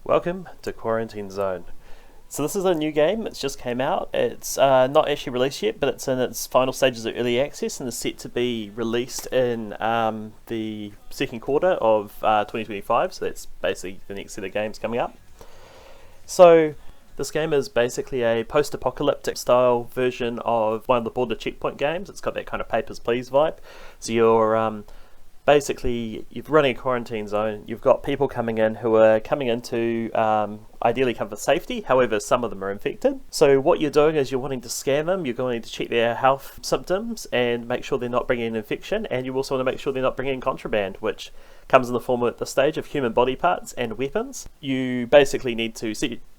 Welcome to Quarantine Zone. So this is a new game, it's just came out. It's not actually released yet, but it's in its final stages of early access and is set to be released in the second quarter of 2025, so that's basically the next set of games coming up. So this game is basically a post-apocalyptic style version of one of the border checkpoint games. It's got that kind of Papers, Please vibe. So you're basically, you're running a quarantine zone, you've got people coming in who are coming into ideally come for safety, however some of them are infected. So what you're doing is you're wanting to scan them, you're going to check their health symptoms and make sure they're not bringing in infection, and you also want to make sure they're not bringing in contraband, which comes in the form at this stage of human body parts and weapons. You basically need to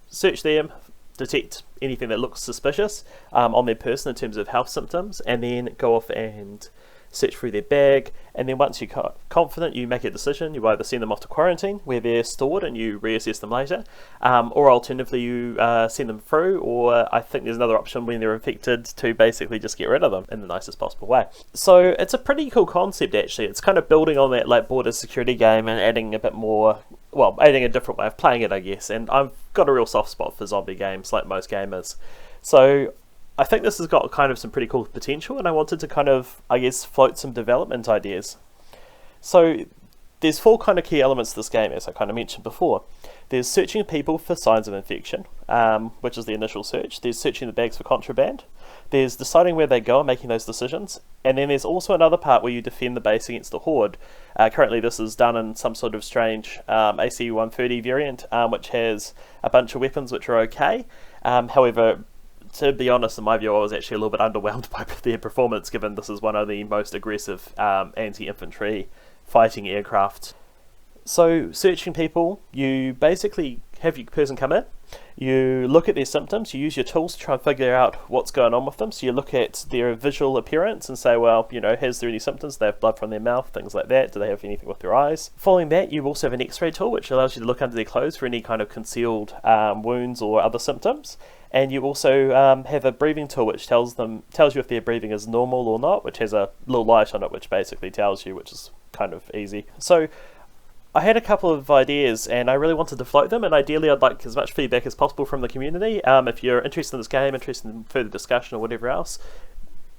search them, detect anything that looks suspicious on their person in terms of health symptoms, and then go off and search through their bag, and then once you're confident, you make a decision. You either send them off to quarantine where they're stored and you reassess them later, or alternatively you send them through, or I think there's another option when they're infected to basically just get rid of them in the nicest possible way. So it's a pretty cool concept actually. It's kind of building on that like border security game and adding a bit more, well, adding a different way of playing it I guess, and I've got a real soft spot for zombie games like most gamers. So I think this has got kind of some pretty cool potential, and I wanted to kind of, I guess, float some development ideas. So there's four kind of key elements to this game, as I kind of mentioned before. There's searching people for signs of infection, which is the initial search. There's searching the bags for contraband. There's deciding where they go and making those decisions. And then there's also another part where you defend the base against the horde. Currently this is done in some sort of strange AC 130 variant, which has a bunch of weapons which are okay. However, to be honest, in my view, I was actually a little bit underwhelmed by their performance, given this is one of the most aggressive anti-infantry fighting aircraft. So, searching people, you basically have your person come in, you look at their symptoms, you use your tools to try and figure out what's going on with them. So you look at their visual appearance and say, well, you know, has there any symptoms? Do they have blood from their mouth, things like that? Do they have anything with their eyes? Following that, you also have an x-ray tool, which allows you to look under their clothes for any kind of concealed wounds or other symptoms. And you also have a breathing tool which tells you if their breathing is normal or not, which has a little light on it which basically tells you, which is kind of easy. So I had a couple of ideas and I really wanted to float them, and ideally I'd like as much feedback as possible from the community. If you're interested in this game, interested in further discussion or whatever else,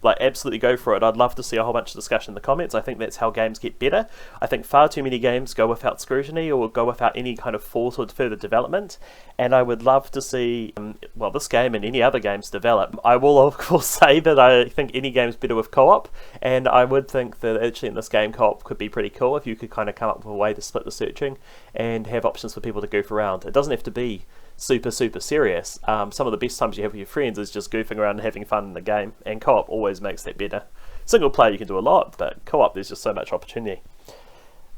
like absolutely go for it. I'd love to see a whole bunch of discussion in the comments. I think that's how games get better. I think far too many games go without scrutiny or go without any kind of thought or further development, and I would love to see well, this game and any other games develop. I will of course say that I think any game's better with co-op, and I would think that actually in this game co-op could be pretty cool if you could kind of come up with a way to split the searching and have options for people to goof around. It doesn't have to be super serious. Some of the best times you have with your friends is just goofing around and having fun in the game, and co-op always makes that better. Single player you can do a lot, but co-op there's just so much opportunity.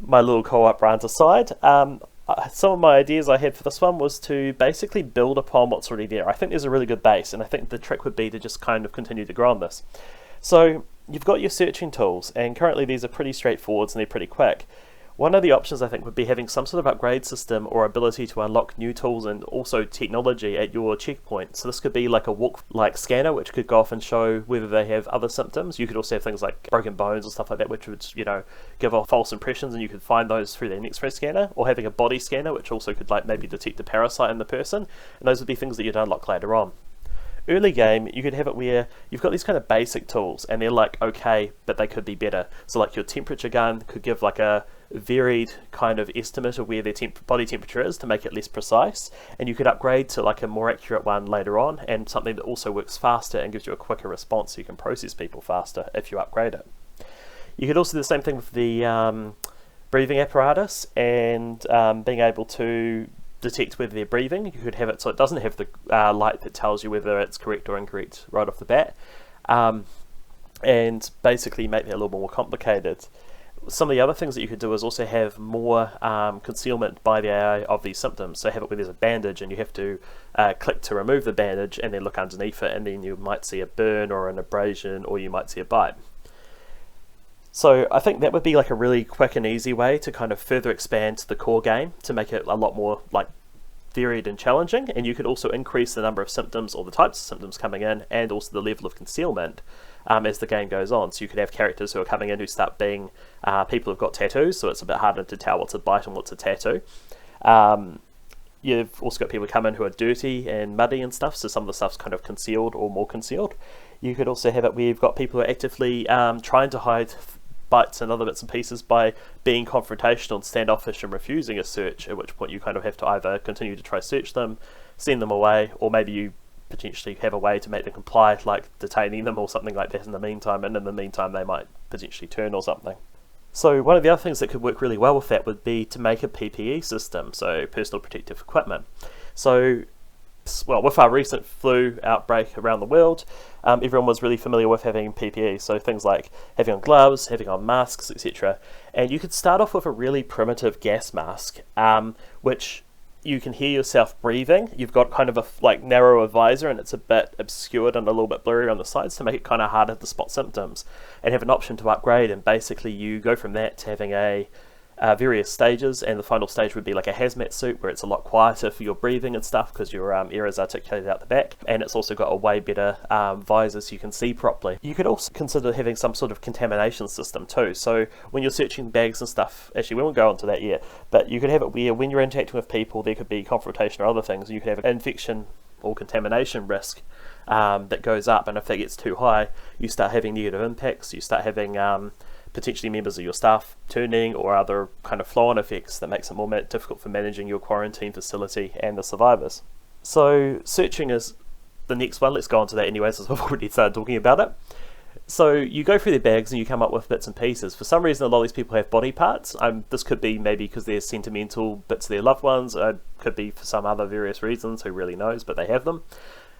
My little co-op rant aside, some of my ideas I had for this one was to basically build upon what's already there. I think there's a really good base, and I think the trick would be to just kind of continue to grow on this. So you've got your searching tools, and currently these are pretty straightforward and they're pretty quick. One of the options I think would be having some sort of upgrade system or ability to unlock new tools and also technology at your checkpoint. So this could be like a walk-like scanner, which could go off and show whether they have other symptoms. You could also have things like broken bones or stuff like that, which would, you know, give off false impressions, and you could find those through their X-ray scanner, or having a body scanner, which also could like maybe detect a parasite in the person, and those would be things that you'd unlock later on. Early game, you could have it where you've got these kind of basic tools and they're like okay, but they could be better. So like your temperature gun could give like a varied kind of estimate of where their body temperature is to make it less precise, and you could upgrade to like a more accurate one later on, and something that also works faster and gives you a quicker response so you can process people faster if you upgrade it. You could also do the same thing with the breathing apparatus and being able to detect whether they're breathing. You could have it so it doesn't have the light that tells you whether it's correct or incorrect right off the bat, and basically make that a little more complicated. Some of the other things that you could do is also have more concealment by the AI of these symptoms. So have it where there's a bandage and you have to click to remove the bandage and then look underneath it, and then you might see a burn or an abrasion, or you might see a bite. So I think that would be like a really quick and easy way to kind of further expand the core game to make it a lot more like varied and challenging, and you could also increase the number of symptoms or the types of symptoms coming in, and also the level of concealment as the game goes on. So you could have characters who are coming in who start being people who've got tattoos, so it's a bit harder to tell what's a bite and what's a tattoo. You've also got people come in who are dirty and muddy and stuff, so some of the stuff's kind of concealed or more concealed. You could also have it where you've got people who are actively trying to hide bites and other bits and pieces by being confrontational and standoffish and refusing a search, at which point you kind of have to either continue to try search them, send them away, or maybe you potentially have a way to make them comply, like detaining them or something like that in the meantime, and in the meantime they might potentially turn or something. So one of the other things that could work really well with that would be to make a PPE system, so personal protective equipment. So, well, with our recent flu outbreak around the world, everyone was really familiar with having PPE, so things like having on gloves, having on masks, etc. And you could start off with a really primitive gas mask, which you can hear yourself breathing. You've got kind of a narrower visor, and it's a bit obscured and a little bit blurry on the sides to make it kind of harder to spot symptoms, and have an option to upgrade, and basically you go from that to having a various stages, and the final stage would be like a hazmat suit where it's a lot quieter for your breathing and stuff because your air is articulated out the back, and it's also got a way better visor so you can see properly. You could also consider having some sort of contamination system too, so when you're searching bags and stuff, actually we won't go into that yet, but you could have it where when you're interacting with people there could be confrontation or other things, you could have an infection or contamination risk that goes up, and if that gets too high you start having negative impacts, you start having potentially members of your staff turning or other kind of flow-on effects that makes it more difficult for managing your quarantine facility and the survivors. So searching is the next one. Let's go on to that anyways, as I've already started talking about it. So you go through their bags and you come up with bits and pieces. For some reason a lot of these people have body parts. This could be maybe because they're sentimental bits of their loved ones, could be for some other various reasons, who really knows, but they have them.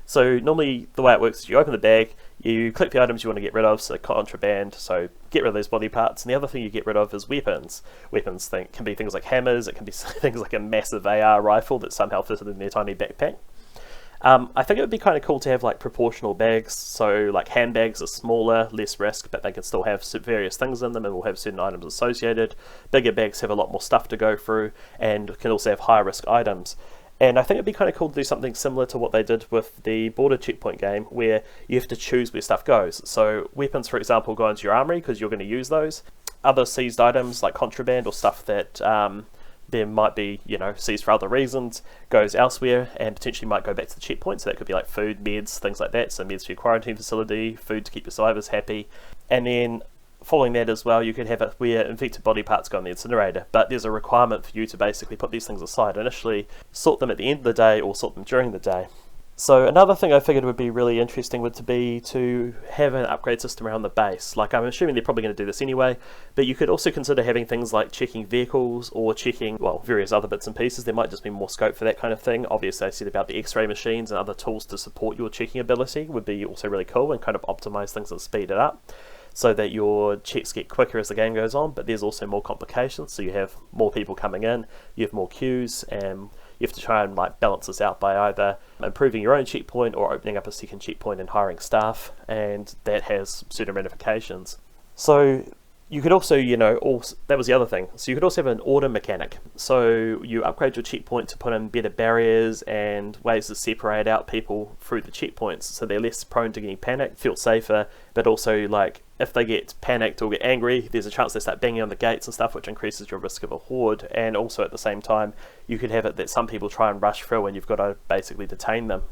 So normally the way it works is you open the bag, you click the items you want to get rid of, so contraband, so get rid of those body parts, and the other thing you get rid of is weapons. Weapons can be things like hammers, it can be things like a massive AR rifle that's somehow fitted in their tiny backpack. I think it would be kind of cool to have like proportional bags, so like handbags are smaller, less risk, but they can still have various things in them and will have certain items associated. Bigger bags have a lot more stuff to go through and can also have higher risk items. And I think it'd be kind of cool to do something similar to what they did with the border checkpoint game, where you have to choose where stuff goes. So weapons, for example, go into your armory because you're going to use those. Other seized items like contraband or stuff that there might be, seized for other reasons, goes elsewhere and potentially might go back to the checkpoint. So that could be like food, meds, things like that. So meds for your quarantine facility, food to keep your survivors happy. And then following that as well, you could have it where infected body parts go in the incinerator, but there's a requirement for you to basically put these things aside initially, sort them at the end of the day or sort them during the day. So another thing I figured would be really interesting would be to have an upgrade system around the base. Like, I'm assuming they're probably going to do this anyway, but you could also consider having things like checking vehicles or checking, well, various other bits and pieces. There might just be more scope for that kind of thing. Obviously I said about the x-ray machines and other tools to support your checking ability would be also really cool and kind of optimize things and speed it up, so that your checks get quicker as the game goes on, but there's also more complications, so you have more people coming in, you have more queues, and you have to try and balance this out by either improving your own checkpoint or opening up a second checkpoint and hiring staff, and that has certain ramifications. So you could also, that was the other thing, so you could also have an order mechanic. So you upgrade your checkpoint to put in better barriers and ways to separate out people through the checkpoints, so they're less prone to getting panicked, feel safer, but also if they get panicked or get angry, there's a chance they start banging on the gates and stuff, which increases your risk of a horde. And also at the same time, you could have it that some people try and rush through and you've got to basically detain them.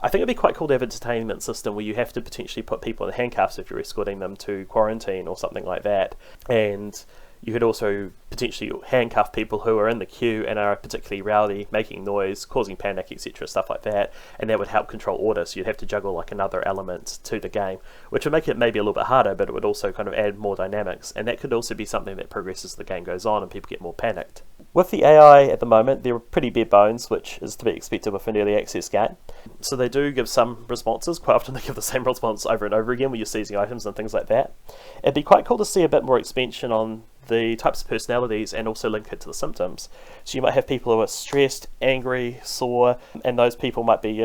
I think it'd be quite cool to have a detainment system where you have to potentially put people in handcuffs if you're escorting them to quarantine or something like that. And you could also potentially handcuff people who are in the queue and are particularly rowdy, making noise, causing panic, etc., stuff like that, and that would help control order. So you'd have to juggle another element to the game, which would make it maybe a little bit harder, but it would also kind of add more dynamics, and that could also be something that progresses as the game goes on and people get more panicked. With the AI at the moment, they're pretty bare bones, which is to be expected with an early access game. So they do give some responses. Quite often they give the same response over and over again when you're seizing items and things like that. It'd be quite cool to see a bit more expansion on the types of personalities and also link it to the symptoms. So you might have people who are stressed, angry, sore, and those people might be,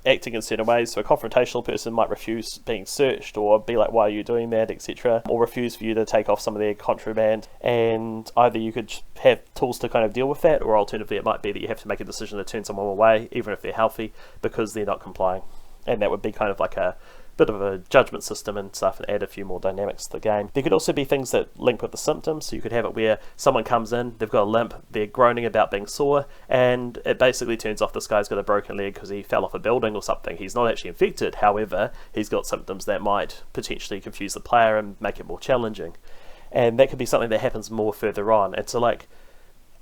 acting in certain ways. So a confrontational person might refuse being searched or be like, why are you doing that, etc., or refuse for you to take off some of their contraband. And either you could have tools to kind of deal with that, or alternatively it might be that you have to make a decision to turn someone away even if they're healthy because they're not complying. And that would be kind of like a bit of a judgment system and stuff and add a few more dynamics to the game. There could also be things that link with the symptoms, so you could have it where someone comes in, they've got a limp, they're groaning about being sore, and it basically turns off this guy's got a broken leg because he fell off a building or something. He's not actually infected, however, he's got symptoms that might potentially confuse the player and make it more challenging. And that could be something that happens more further on. And so like,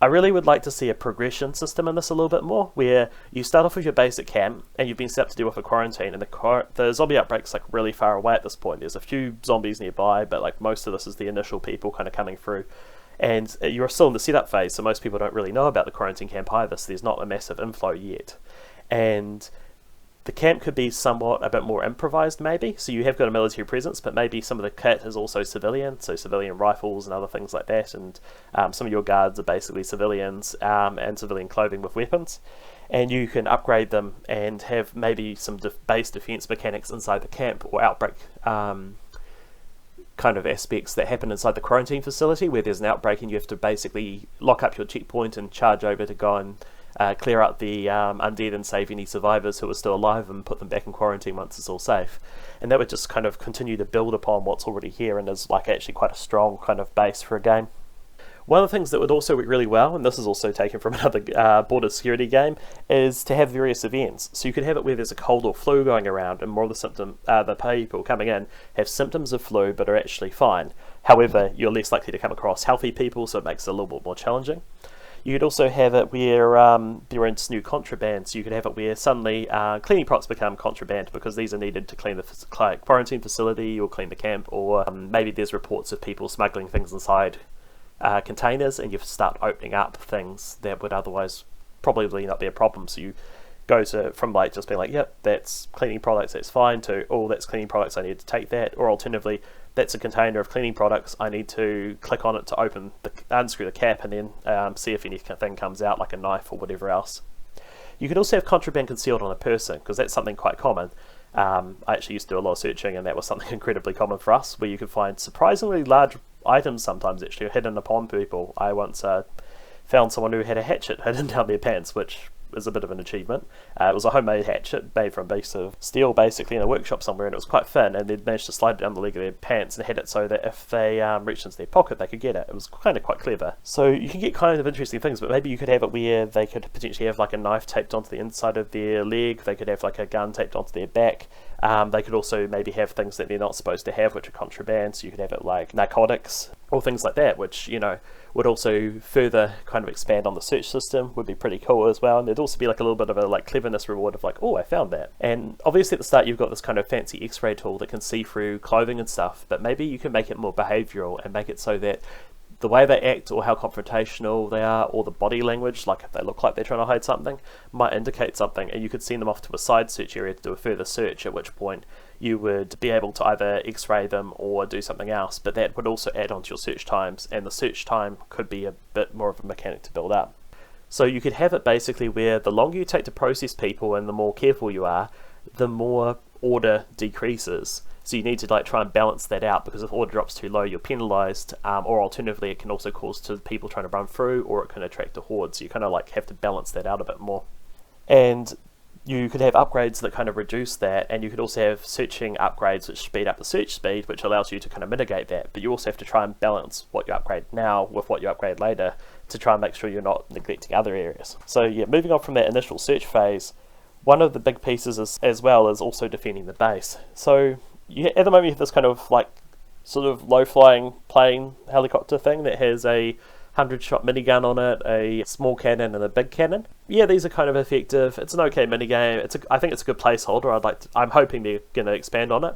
I really would like to see a progression system in this a little bit more, where you start off with your basic camp and you've been set up to deal with a quarantine, and the zombie outbreak's like really far away at this point. There's a few zombies nearby, but like most of this is the initial people kind of coming through, and you're still in the setup phase, so most people don't really know about the quarantine camp either, so there's not a massive inflow yet. And the camp could be somewhat a bit more improvised maybe, so you have got a military presence, but maybe some of the kit is also civilian, so civilian rifles and other things like that, and some of your guards are basically civilians, and civilian clothing with weapons, and you can upgrade them and have maybe some base defense mechanics inside the camp, or outbreak kind of aspects that happen inside the quarantine facility, where there's an outbreak and you have to basically lock up your checkpoint and charge over to go and clear out the undead and save any survivors who are still alive and put them back in quarantine once it's all safe. And that would just kind of continue to build upon what's already here and is like actually quite a strong kind of base for a game. One of the things that would also work really well, and this is also taken from another border security game, is to have various events. So you could have it where there's a cold or flu going around, and more of the people coming in have symptoms of flu but are actually fine. However, you're less likely to come across healthy people, so it makes it a little bit more challenging. You could also have it where there is new contraband, so you could have it where suddenly cleaning products become contraband because these are needed to clean the quarantine facility or clean the camp, or maybe there's reports of people smuggling things inside containers, and you start opening up things that would otherwise probably not be a problem. So you go from like just being like, yep, that's cleaning products, that's fine, to, oh, that's cleaning products, I need to take that, or alternatively, that's a container of cleaning products, I need to click on it to unscrew the cap and then see if anything comes out, like a knife or whatever else. You could also have contraband concealed on a person, because that's something quite common. I actually used to do a lot of searching, and that was something incredibly common for us, where you could find surprisingly large items sometimes actually hidden upon people. I once found someone who had a hatchet hidden down their pants, which is a bit of an achievement. It was a homemade hatchet made from a piece of steel basically in a workshop somewhere, and it was quite thin, and they'd managed to slide it down the leg of their pants and had it so that if they reached into their pocket they could get it. It was kind of quite clever. So you can get kind of interesting things, but maybe you could have it where they could potentially have like a knife taped onto the inside of their leg, they could have like a gun taped onto their back, they could also maybe have things that they're not supposed to have, which are contraband, so you could have it like narcotics or things like that, which, you know, would also further kind of expand on the search system, would be pretty cool as well. And there'd also be like a little bit of a like cleverness reward of like, oh, I found that. And obviously at the start you've got this kind of fancy x-ray tool that can see through clothing and stuff, but maybe you can make it more behavioral and make it so that the way they act or how confrontational they are, or the body language, like if they look like they're trying to hide something, might indicate something, and you could send them off to a side search area to do a further search, at which point you would be able to either x-ray them or do something else, but that would also add on to your search times, and the search time could be a bit more of a mechanic to build up. So you could have it basically where the longer you take to process people and the more careful you are, the more order decreases. So you need to like try and balance that out, because if order drops too low you're penalised, or alternatively it can also cause to people trying to run through, or it can attract a horde, so you kind of like have to balance that out a bit more. And you could have upgrades that kind of reduce that, and you could also have searching upgrades which speed up the search speed, which allows you to kind of mitigate that, but you also have to try and balance what you upgrade now with what you upgrade later to try and make sure you're not neglecting other areas. So yeah, moving on from that initial search phase, one of the big pieces is, as well, is also defending the base. So at the moment you have this kind of like sort of low-flying plane helicopter thing that has a 100-shot minigun on it, a small cannon and a big cannon. Yeah, these are kind of effective. It's an okay minigame. I think it's a good placeholder. I'm hoping they're going to expand on it.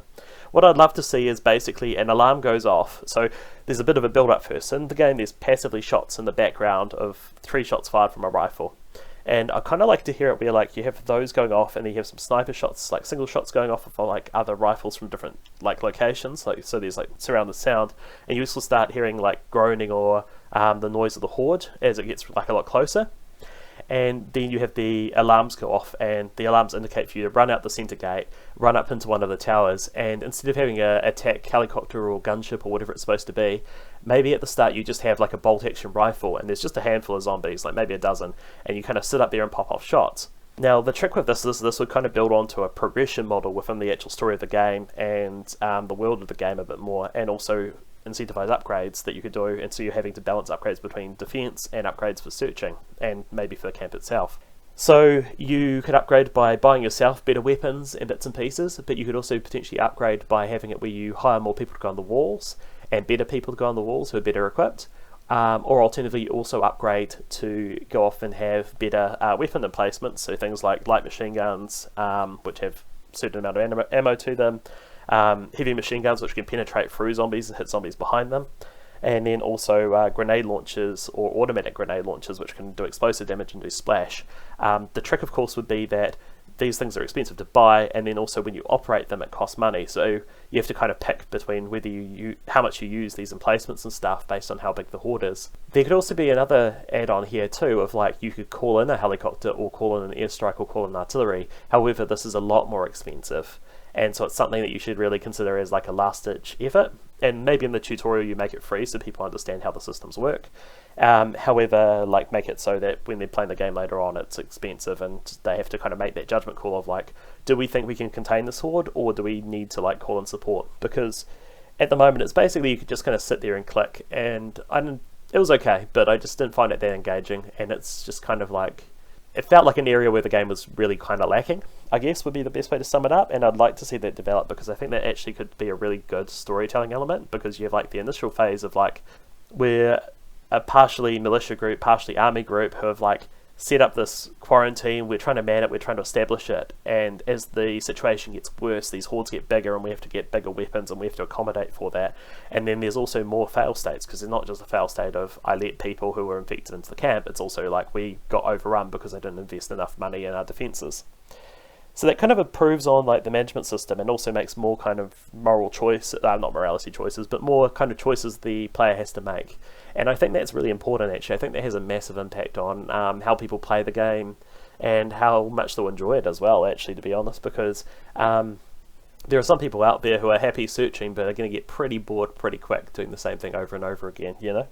What I'd love to see is basically an alarm goes off. So there's a bit of a build-up first. In the game there's passively shots in the background of 3 shots fired from a rifle. And I kind of like to hear it where like you have those going off, and then you have some sniper shots, like single shots going off of like other rifles from different like locations, like so there's like surrounded sound, and you also start hearing like groaning or the noise of the horde as it gets like a lot closer. And then you have the alarms go off, and the alarms indicate for you to run out the center gate, run up into one of the towers, and instead of having a attack helicopter or gunship or whatever it's supposed to be, maybe at the start you just have like a bolt action rifle, and there's just a handful of zombies, like maybe a dozen, and you kind of sit up there and pop off shots. Now, the trick with this is this would kind of build onto a progression model within the actual story of the game and the world of the game a bit more, and also incentivize upgrades that you could do, and so you're having to balance upgrades between defense and upgrades for searching, and maybe for the camp itself. So you could upgrade by buying yourself better weapons and bits and pieces, but you could also potentially upgrade by having it where you hire more people to go on the walls, and better people to go on the walls who are better equipped. Or alternatively, you also upgrade to go off and have better weapon emplacements, so things like light machine guns, which have a certain amount of ammo to them, heavy machine guns which can penetrate through zombies and hit zombies behind them, and then also grenade launchers or automatic grenade launchers which can do explosive damage and do splash. The trick, of course, would be that these things are expensive to buy, and then also when you operate them it costs money, so you have to kind of pick between whether how much you use these emplacements and stuff based on how big the horde is. There could also be another add-on here too of like you could call in a helicopter or call in an airstrike or call in artillery. However, this is a lot more expensive, and so it's something that you should really consider as like a last-ditch effort, and maybe in the tutorial you make it free so people understand how the systems work. However, like make it so that when they're playing the game later on it's expensive and they have to kind of make that judgment call of like, do we think we can contain this horde, or do we need to like call in support? Because at the moment it's basically you could just kind of sit there and click, and it was okay, but I just didn't find it that engaging, and it's just kind of like, it felt like an area where the game was really kind of lacking, I guess would be the best way to sum it up, and I'd like to see that develop, because I think that actually could be a really good storytelling element, because you have like the initial phase of like where a partially militia group, partially army group who have like set up this quarantine, we're trying to man it, we're trying to establish it, and as the situation gets worse, these hordes get bigger and we have to get bigger weapons and we have to accommodate for that. And then there's also more fail states, because it's not just a fail state of I let people who were infected into the camp, it's also like we got overrun because I didn't invest enough money in our defences. So that kind of improves on like the management system, and also makes more kind of moral choice, not morality choices, but more kind of choices the player has to make. And I think that's really important actually. I think that has a massive impact on how people play the game and how much they'll enjoy it as well, actually, to be honest, because there are some people out there who are happy searching but are going to get pretty bored pretty quick doing the same thing over and over again, you know?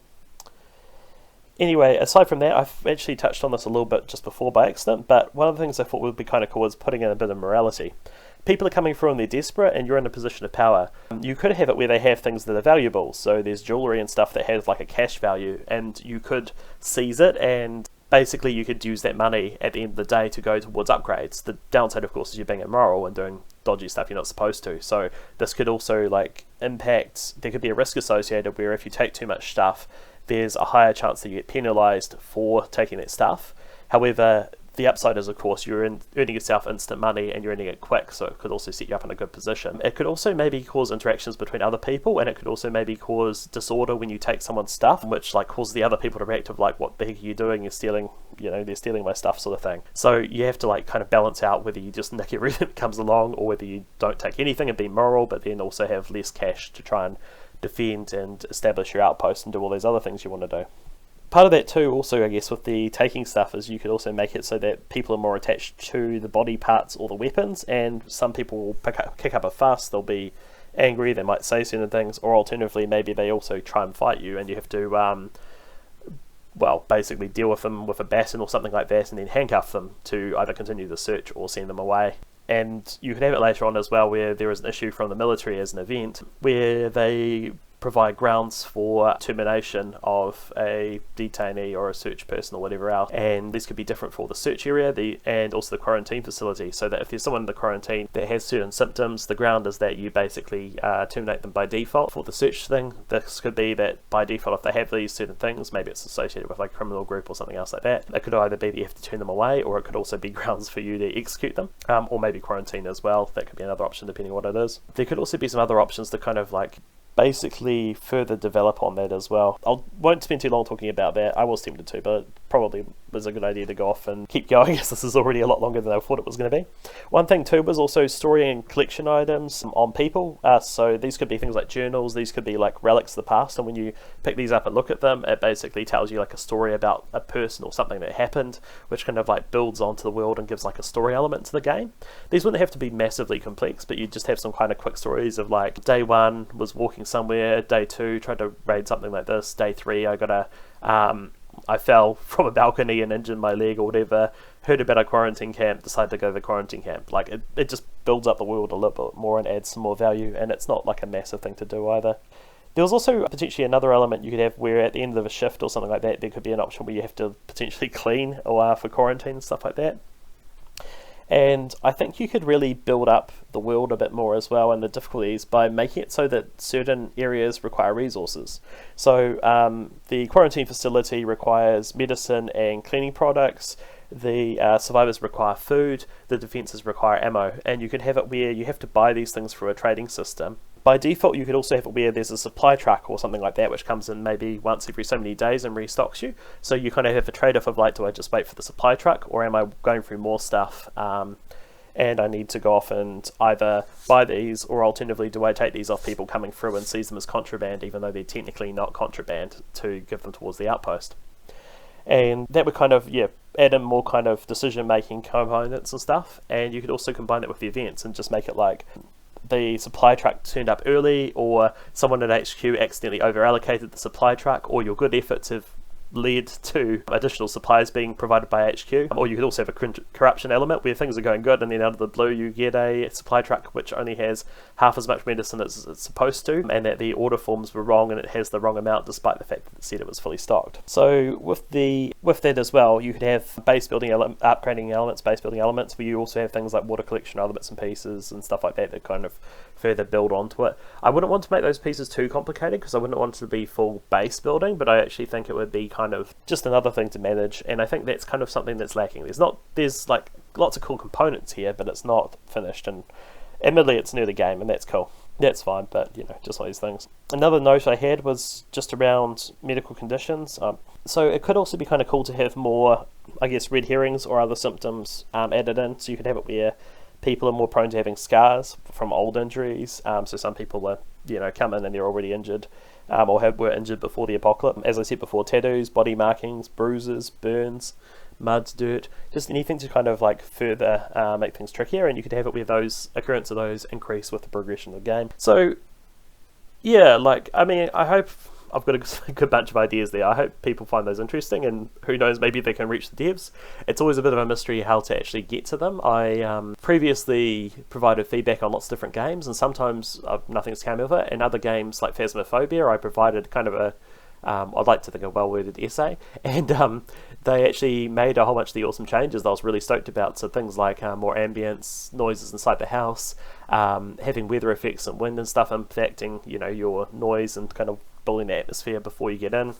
Anyway, aside from that, I've actually touched on this a little bit just before by accident, but one of the things I thought would be kind of cool is putting in a bit of morality. People are coming through and they're desperate, and you're in a position of power. You could have it where they have things that are valuable, so there's jewellery and stuff that has like a cash value, and you could seize it, and basically you could use that money at the end of the day to go towards upgrades. The downside, of course, is you're being immoral and doing dodgy stuff you're not supposed to, so this could also like impact, there could be a risk associated where if you take too much stuff, there's a higher chance that you get penalised for taking that stuff. However, the upside is, of course, you're earning yourself instant money and you're earning it quick, so it could also set you up in a good position. It could also maybe cause interactions between other people, and it could also maybe cause disorder when you take someone's stuff, which like causes the other people to react of like, what the heck are you doing? You're stealing, you know, they're stealing my stuff, sort of thing. So you have to like kind of balance out whether you just nick everything that comes along, or whether you don't take anything and be moral, but then also have less cash to try and defend and establish your outpost and do all those other things you want to do. Part of that too, also I guess with the taking stuff, is you could also make it so that people are more attached to the body parts or the weapons, and some people will kick up a fuss, they'll be angry, they might say certain things, or alternatively maybe they also try and fight you and you have to well, basically deal with them with a baton or something like that, and then handcuff them to either continue the search or send them away. And you could have it later on as well where there is an issue from the military as an event where they provide grounds for termination of a detainee or a search person or whatever else, and this could be different for the search area and also the quarantine facility, so that if there's someone in the quarantine that has certain symptoms, the ground is that you basically terminate them by default. For the search thing, this could be that by default if they have these certain things, maybe it's associated with like a criminal group or something else like that, it could either be that you have to turn them away, or it could also be grounds for you to execute them, or maybe quarantine as well. That could be another option depending on what it is. There could also be some other options to kind of like basically further develop on that as well. I won't spend too long talking about that. I was tempted to, but it probably was a good idea to go off and keep going, as this is already a lot longer than I thought it was going to be. One thing too was also story and collection items on people. So these could be things like journals, these could be like relics of the past, and when you pick these up and look at them, it basically tells you like a story about a person or something that happened, which kind of like builds onto the world and gives like a story element to the game. These wouldn't have to be massively complex, but you just have some kind of quick stories of like, day 1 was walking somewhere, day 2 tried to raid something like this, day 3 I got a I fell from a balcony and injured my leg or whatever, heard about a quarantine camp, decided to go to the quarantine camp. Like, it just builds up the world a little bit more and adds some more value, and it's not like a massive thing to do either. There was also potentially another element you could have where at the end of a shift or something like that, there could be an option where you have to potentially clean or for quarantine and stuff like that. And I think you could really build up the world a bit more as well, and the difficulties, by making it so that certain areas require resources. So the quarantine facility requires medicine and cleaning products, the survivors require food, the defences require ammo, and you could have it where you have to buy these things through a trading system. By default, you could also have it where there's a supply truck or something like that, which comes in maybe once every so many days and restocks you. So you kind of have a trade-off of like, do I just wait for the supply truck, or am I going through more stuff and I need to go off and either buy these, or alternatively, do I take these off people coming through and seize them as contraband, even though they're technically not contraband, to give them towards the outpost. And that would kind of, add in more kind of decision-making components and stuff. And you could also combine it with the events and just make it like, the supply truck turned up early, or someone at HQ accidentally over allocated the supply truck, or your good efforts have led to additional supplies being provided by HQ. Or you could also have a corruption element where things are going good and then out of the blue you get a supply truck which only has half as much medicine as it's supposed to, and that the order forms were wrong and it has the wrong amount despite the fact that it said it was fully stocked. So with that as well, you could have base building upgrading elements, base building elements, where you also have things like water collection, other bits and pieces and stuff like that that kind of further build onto it. I wouldn't want to make those pieces too complicated because I wouldn't want it to be full base building, but I actually think it would be kind of just another thing to manage, and I think that's kind of something that's lacking. There's like lots of cool components here, but it's not finished, and admittedly it's near the game, and that's cool. That's fine, but just one of these things. Another note I had was just around medical conditions. So it could also be kind of cool to have more, I guess, red herrings or other symptoms added in, so you could have it where people are more prone to having scars from old injuries. So some people are, come in and they're already injured, or were injured before the apocalypse. As I said before, tattoos, body markings, bruises, burns, mud, dirt, just anything to kind of like further make things trickier. And you could have it where those occurrence of those increase with the progression of the game. So yeah, I hope I've got a good bunch of ideas there. I hope people find those interesting, and who knows, maybe they can reach the devs. It's always a bit of a mystery how to actually get to them. I previously provided feedback on lots of different games, and sometimes nothing's come of it. In other games like Phasmophobia, I provided kind of a I'd like to think a well-worded essay, and they actually made a whole bunch of the awesome changes that I was really stoked about. So things like more ambience noises inside the house, having weather effects and wind and stuff impacting your noise and kind of building the atmosphere before you get in,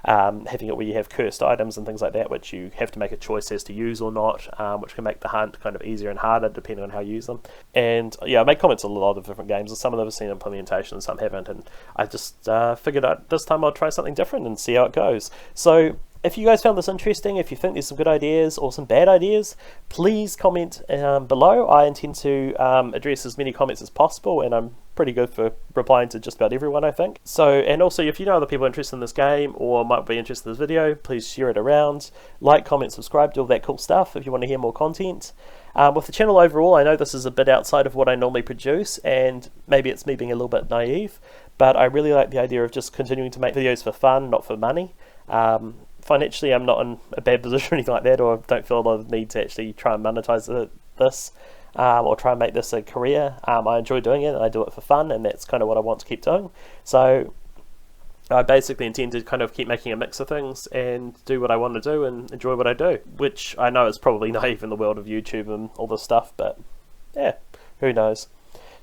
having it where you have cursed items and things like that which you have to make a choice as to use or not, which can make the hunt kind of easier and harder depending on how you use them. And I made comments on a lot of different games, and some of them have seen implementation and some haven't, and I just figured out this time I'll try something different and see how it goes. So if you guys found this interesting, if you think there's some good ideas or some bad ideas, please comment below. I intend to address as many comments as possible, and I'm pretty good for replying to just about everyone, I think. So, and also if you know other people interested in this game or might be interested in this video, please share it around, like, comment, subscribe, do all that cool stuff if you want to hear more content. With the channel overall, I know this is a bit outside of what I normally produce, and maybe it's me being a little bit naive, but I really like the idea of just continuing to make videos for fun, not for money. Financially, I'm not in a bad position or anything like that, or don't feel a lot of need to actually try and monetize this, or try and make this a career. I enjoy doing it, and I do it for fun, and that's kind of what I want to keep doing. So I basically intend to kind of keep making a mix of things and do what I want to do and enjoy what I do, which I know is probably naive in the world of YouTube and all this stuff, but yeah, who knows.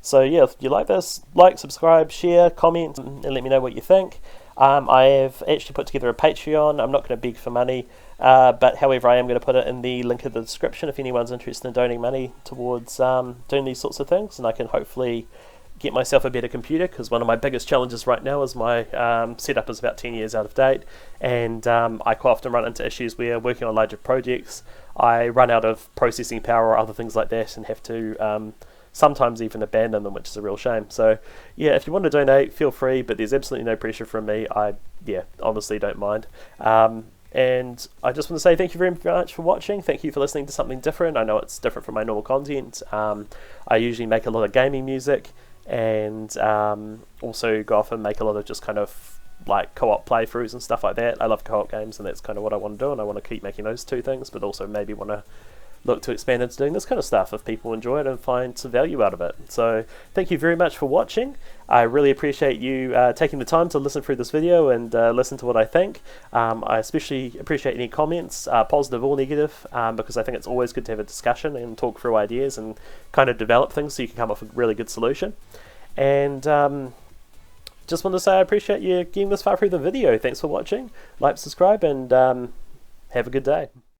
So yeah, if you like this, like, subscribe, share, comment, and let me know what you think. I have actually put together a Patreon. I'm not going to beg for money, but however I am going to put it in the link in the description if anyone's interested in donating money towards doing these sorts of things, and I can hopefully get myself a better computer, because one of my biggest challenges right now is my setup is about 10 years out of date, and I quite often run into issues where working on larger projects I run out of processing power or other things like that and have to sometimes even abandon them, which is a real shame. So yeah, if you want to donate, feel free, but there's absolutely no pressure from me. I honestly don't mind. And I just want to say thank you very much for watching. Thank you for listening to something different. I know it's different from my normal content. I usually make a lot of gaming music, and also go off and make a lot of just kind of like co-op playthroughs and stuff like that. I love co-op games, and that's kind of what I want to do, and I want to keep making those two things, but also maybe want to look to expand into doing this kind of stuff if people enjoy it and find some value out of it. So thank you very much for watching. I really appreciate you taking the time to listen through this video and listen to what I think. I especially appreciate any comments, positive or negative, because I think it's always good to have a discussion and talk through ideas and kind of develop things so you can come up with a really good solution. And just want to say I appreciate you getting this far through the video. Thanks for watching. Like, subscribe, and have a good day.